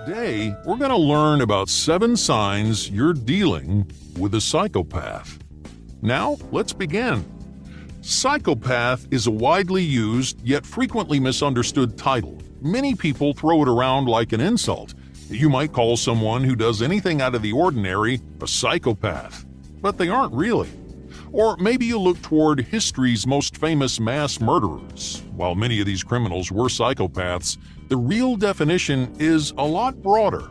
Today, we're going to learn about 7 signs you're dealing with a psychopath. Now, let's begin. Psychopath is a widely used yet frequently misunderstood title. Many people throw it around like an insult. You might call someone who does anything out of the ordinary a psychopath, but they aren't really. Or maybe you look toward history's most famous mass murderers. While many of these criminals were psychopaths, the real definition is a lot broader.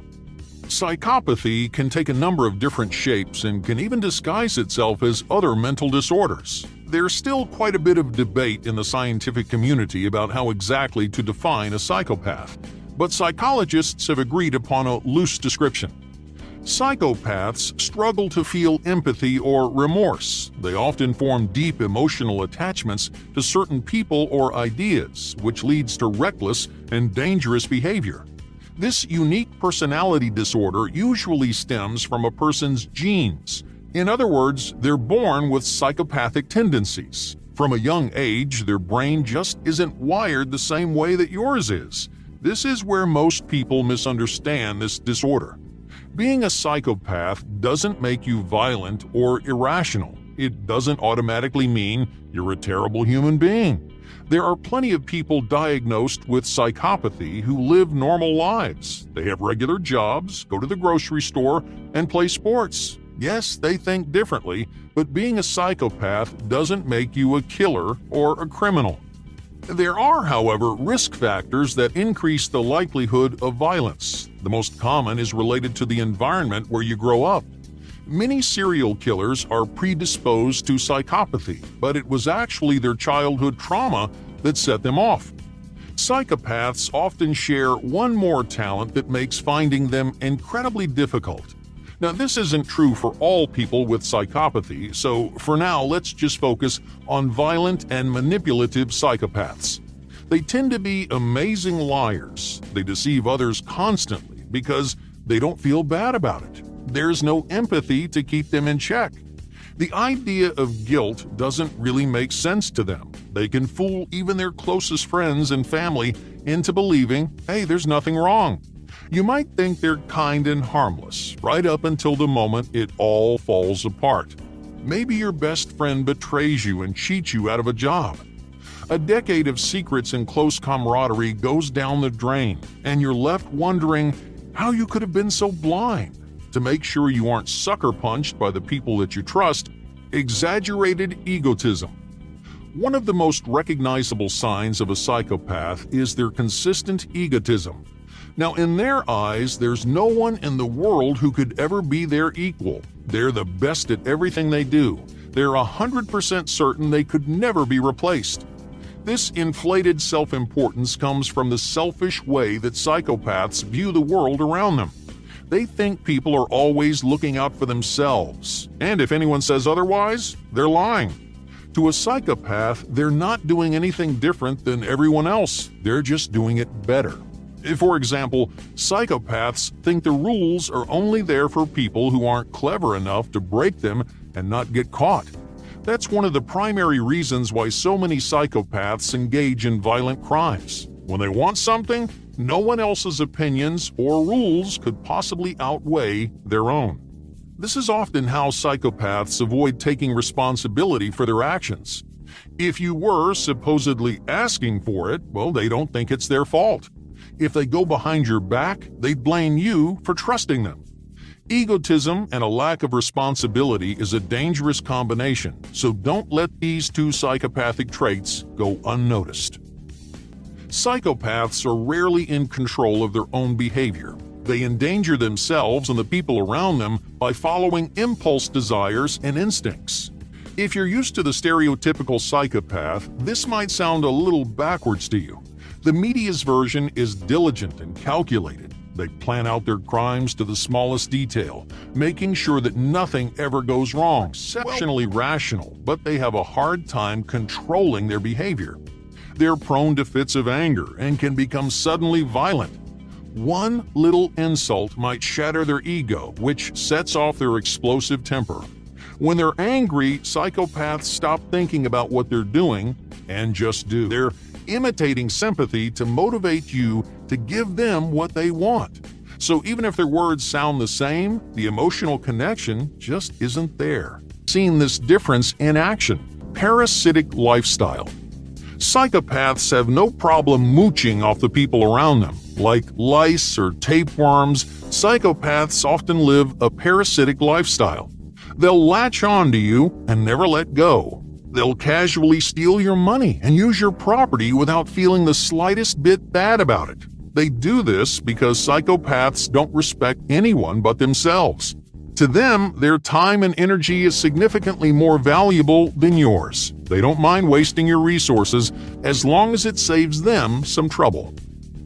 Psychopathy can take a number of different shapes and can even disguise itself as other mental disorders. There's still quite a bit of debate in the scientific community about how exactly to define a psychopath, but psychologists have agreed upon a loose description. Psychopaths struggle to feel empathy or remorse. They often form deep emotional attachments to certain people or ideas, which leads to reckless and dangerous behavior. This unique personality disorder usually stems from a person's genes. In other words, they're born with psychopathic tendencies. From a young age, their brain just isn't wired the same way that yours is. This is where most people misunderstand this disorder. Being a psychopath doesn't make you violent or irrational. It doesn't automatically mean you're a terrible human being. There are plenty of people diagnosed with psychopathy who live normal lives. They have regular jobs, go to the grocery store, and play sports. Yes, they think differently, but being a psychopath doesn't make you a killer or a criminal. There are, however, risk factors that increase the likelihood of violence. The most common is related to the environment where you grow up. Many serial killers are predisposed to psychopathy, but it was actually their childhood trauma that set them off. Psychopaths often share one more talent that makes finding them incredibly difficult. Now, this isn't true for all people with psychopathy, so for now, let's just focus on violent and manipulative psychopaths. They tend to be amazing liars. They deceive others constantly because they don't feel bad about it. There's no empathy to keep them in check. The idea of guilt doesn't really make sense to them. They can fool even their closest friends and family into believing, hey, there's nothing wrong. You might think they're kind and harmless, right up until the moment it all falls apart. Maybe your best friend betrays you and cheats you out of a job. A decade of secrets and close camaraderie goes down the drain, and you're left wondering how you could have been so blind. To make sure you aren't sucker punched by the people that you trust, exaggerated egotism. One of the most recognizable signs of a psychopath is their consistent egotism. Now, in their eyes, there's no one in the world who could ever be their equal. They're the best at everything they do. They're 100% certain they could never be replaced. This inflated self-importance comes from the selfish way that psychopaths view the world around them. They think people are always looking out for themselves, and if anyone says otherwise, they're lying. To a psychopath, they're not doing anything different than everyone else. They're just doing it better. For example, psychopaths think the rules are only there for people who aren't clever enough to break them and not get caught. That's one of the primary reasons why so many psychopaths engage in violent crimes. When they want something, no one else's opinions or rules could possibly outweigh their own. This is often how psychopaths avoid taking responsibility for their actions. If you were supposedly asking for it, well, they don't think it's their fault. If they go behind your back, they'd blame you for trusting them. Egotism and a lack of responsibility is a dangerous combination, so don't let these 2 psychopathic traits go unnoticed. Psychopaths are rarely in control of their own behavior. They endanger themselves and the people around them by following impulse desires and instincts. If you're used to the stereotypical psychopath, this might sound a little backwards to you. The media's version is diligent and calculated. They plan out their crimes to the smallest detail, making sure that nothing ever goes wrong. Exceptionally rational, but they have a hard time controlling their behavior. They're prone to fits of anger and can become suddenly violent. One little insult might shatter their ego, which sets off their explosive temper. When they're angry, psychopaths stop thinking about what they're doing and just do. They're imitating sympathy to motivate you to give them what they want. So even if their words sound the same, the emotional connection just isn't there. Seeing this difference in action. Parasitic lifestyle. Psychopaths have no problem mooching off the people around them. Like lice or tapeworms, psychopaths often live a parasitic lifestyle. They'll latch on to you and never let go. They'll casually steal your money and use your property without feeling the slightest bit bad about it. They do this because psychopaths don't respect anyone but themselves. To them, their time and energy is significantly more valuable than yours. They don't mind wasting your resources as long as it saves them some trouble.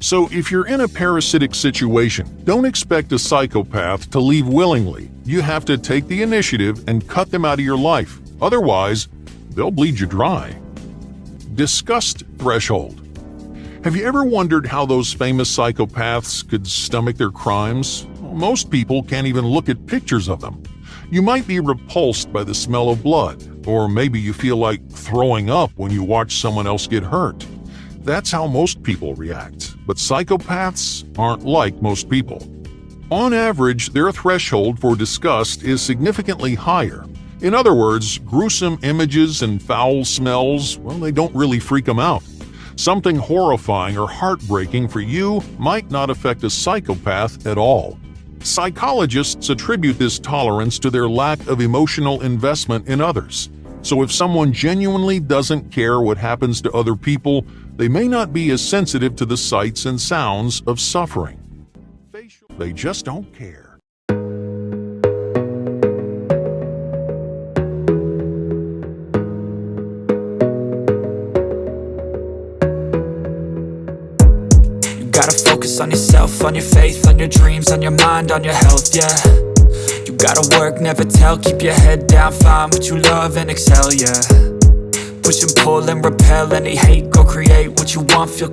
So if you're in a parasitic situation, don't expect a psychopath to leave willingly. You have to take the initiative and cut them out of your life. Otherwise, they'll bleed you dry. Disgust threshold. Have you ever wondered how those famous psychopaths could stomach their crimes? Most people can't even look at pictures of them. You might be repulsed by the smell of blood, or maybe you feel like throwing up when you watch someone else get hurt. That's how most people react, but psychopaths aren't like most people. On average, their threshold for disgust is significantly higher. In other words, gruesome images and foul smells, well, they don't really freak them out. Something horrifying or heartbreaking for you might not affect a psychopath at all. Psychologists attribute this tolerance to their lack of emotional investment in others. So if someone genuinely doesn't care what happens to other people, they may not be as sensitive to the sights and sounds of suffering. They just don't care. Gotta focus on yourself, on your faith, on your dreams, on your mind, on your health, yeah. You gotta work, never tell, keep your head down, find what you love and excel, yeah. Push and pull and repel any hate, go create what you want, feel